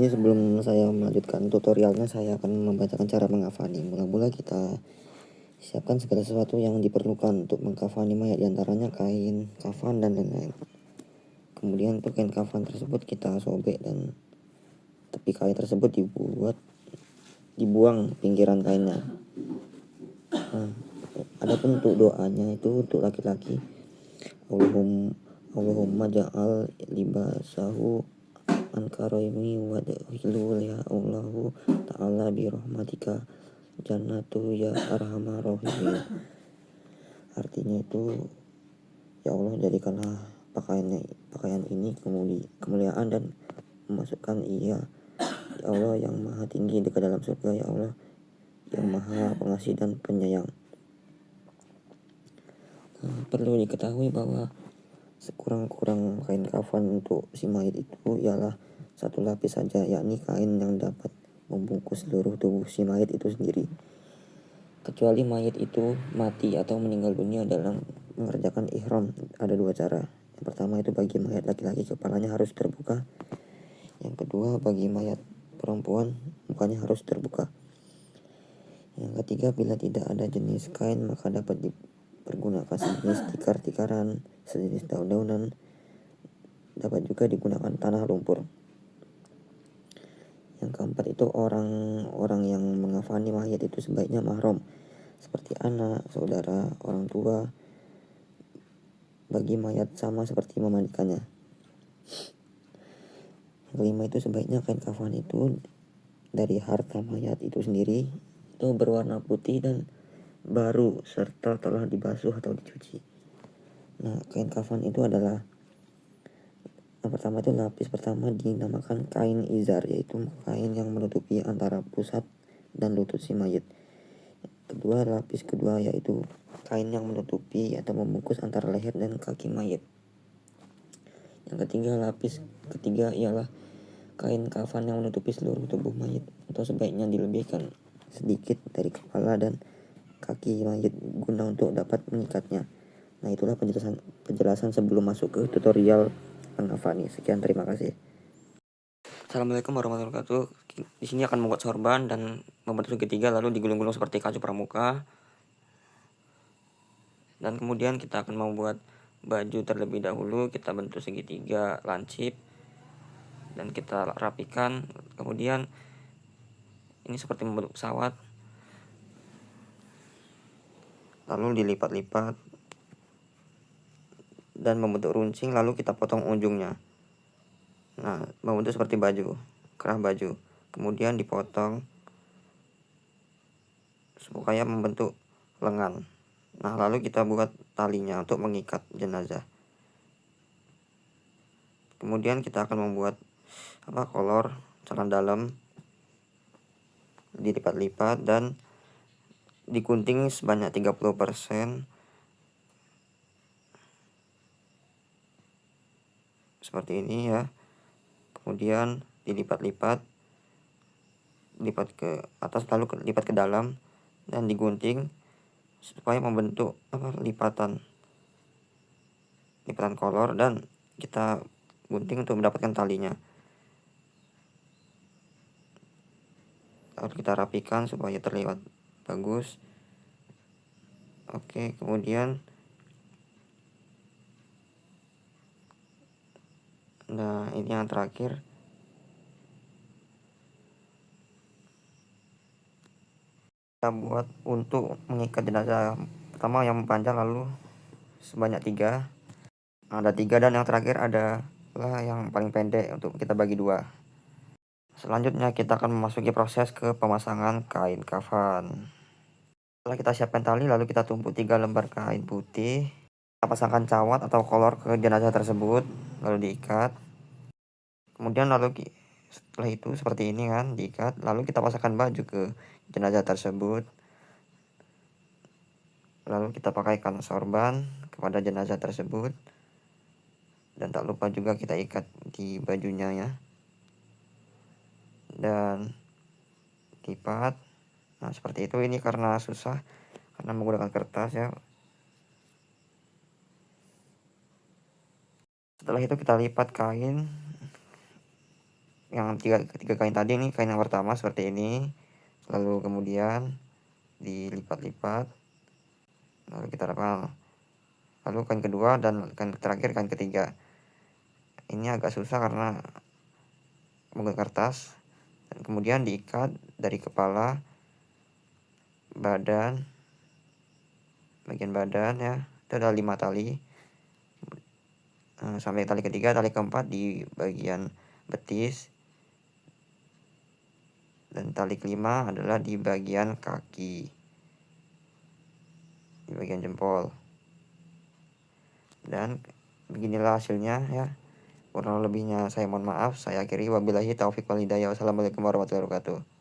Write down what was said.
sini sebelum saya melanjutkan tutorialnya, saya akan membacakan cara mengkafani. Mula-mula kita siapkan segala sesuatu yang diperlukan untuk mengkafani mayat, diantaranya kain, kafan, dan lain-lain. Kemudian untuk kain kafan tersebut kita sobek dan tepi kain tersebut dibuang pinggiran kainnya. Nah, adapun untuk doanya itu untuk laki-laki, Allahumma ja'al libasahu ankaroimi wadhilu ya Allahu ta'ala birahmatika jannatu ya arhamar rahimin. Artinya itu, ya Allah, jadikanlah pakaian ini kemuliaan dan memasukkan ia, ya Allah, yang maha tinggi dekat dalam surga, ya Allah yang maha pengasih dan penyayang. Perlu diketahui bahwa sekurang-kurang kain kafan untuk si mayit itu ialah satu lapis saja, yakni kain yang dapat membungkus seluruh tubuh si mayit itu sendiri. Kecuali mayit itu mati atau meninggal dunia dalam mengerjakan ihram, ada dua cara. Yang pertama itu bagi mayat laki-laki kepalanya harus terbuka. Yang kedua bagi mayat perempuan mukanya harus terbuka. Yang ketiga, bila tidak ada jenis kain maka dapat dipergunakan sejenis tikar-tikaran, sejenis daun-daunan, dapat juga digunakan tanah lumpur. Yang keempat itu orang-orang yang mengkafani mayat itu sebaiknya mahram, seperti anak, saudara, orang tua. Bagi mayat sama seperti memandikannya. Yang kelima itu sebaiknya kain kafan itu dari harta mayat itu sendiri itu berwarna putih dan baru serta telah dibasuh atau dicuci. Nah, kain kafan itu adalah, yang pertama itu lapis pertama dinamakan kain izar, yaitu kain yang menutupi antara pusat dan lutut si mayit. Kedua, lapis kedua yaitu kain yang menutupi atau membungkus antara leher dan kaki mayit. Yang ketiga, lapis ketiga ialah kain kafan yang menutupi seluruh tubuh mayit, atau sebaiknya dilebihkan sedikit dari kepala dan kaki mayit guna untuk dapat mengikatnya. Nah, itulah penjelasan sebelum masuk ke tutorial mengkafani. Sekian, terima kasih. Assalamualaikum warahmatullahi wabarakatuh. Di sini akan membuat sorban dan membentuk segitiga lalu digulung-gulung seperti kayu pramuka. Dan kemudian kita akan membuat baju terlebih dahulu. Kita bentuk segitiga lancip dan kita rapikan. Kemudian ini seperti membentuk pesawat, lalu dilipat-lipat dan membentuk runcing, lalu kita potong ujungnya. Nah, membentuk seperti baju, kerah baju. Kemudian dipotong supaya membentuk lengan. Nah, lalu kita buat talinya untuk mengikat jenazah. Kemudian kita akan membuat kolor celana dalam, dilipat-lipat dan digunting sebanyak 30%. Seperti ini ya. Kemudian dilipat-lipat, lipat ke atas lalu lipat ke dalam dan digunting supaya membentuk lipatan kolor, dan kita gunting untuk mendapatkan talinya. Lalu kita rapikan supaya terlihat bagus. Oke, kemudian nah, ini yang terakhir. Kita buat untuk mengikat jenazah. Pertama yang panjang, lalu sebanyak 3. Ada 3, dan yang terakhir adalah yang paling pendek untuk kita bagi 2. Selanjutnya kita akan memasuki proses ke pemasangan kain kafan. Setelah kita siapkan tali, lalu kita tumpuk 3 lembar kain putih. Kita pasangkan cawat atau kolor ke jenazah tersebut, lalu diikat. Kemudian setelah itu seperti ini kan, diikat. Lalu kita pasangkan baju ke jenazah tersebut. Lalu kita pakaikan sorban kepada jenazah tersebut. Dan tak lupa juga kita ikat di bajunya ya. Dan lipat. Nah, seperti itu. Ini karena susah karena menggunakan kertas ya. Setelah itu kita lipat kain yang tiga kain tadi nih, kain yang pertama seperti ini, lalu kemudian dilipat-lipat, lalu kita rapal, lalu kain kedua dan kain terakhir, kain ketiga. Ini agak susah karena menggunakan kertas, dan kemudian diikat dari kepala, badan, bagian badan ya, itu ada 5 tali, sampai tali ketiga, tali keempat di bagian betis, dan tali kelima adalah di bagian kaki, di bagian jempol. Dan beginilah hasilnya ya, kurang lebihnya saya mohon maaf. Saya akhiri, wabillahi taufiq wal hidayah. Wassalamualaikum warahmatullahi wabarakatuh.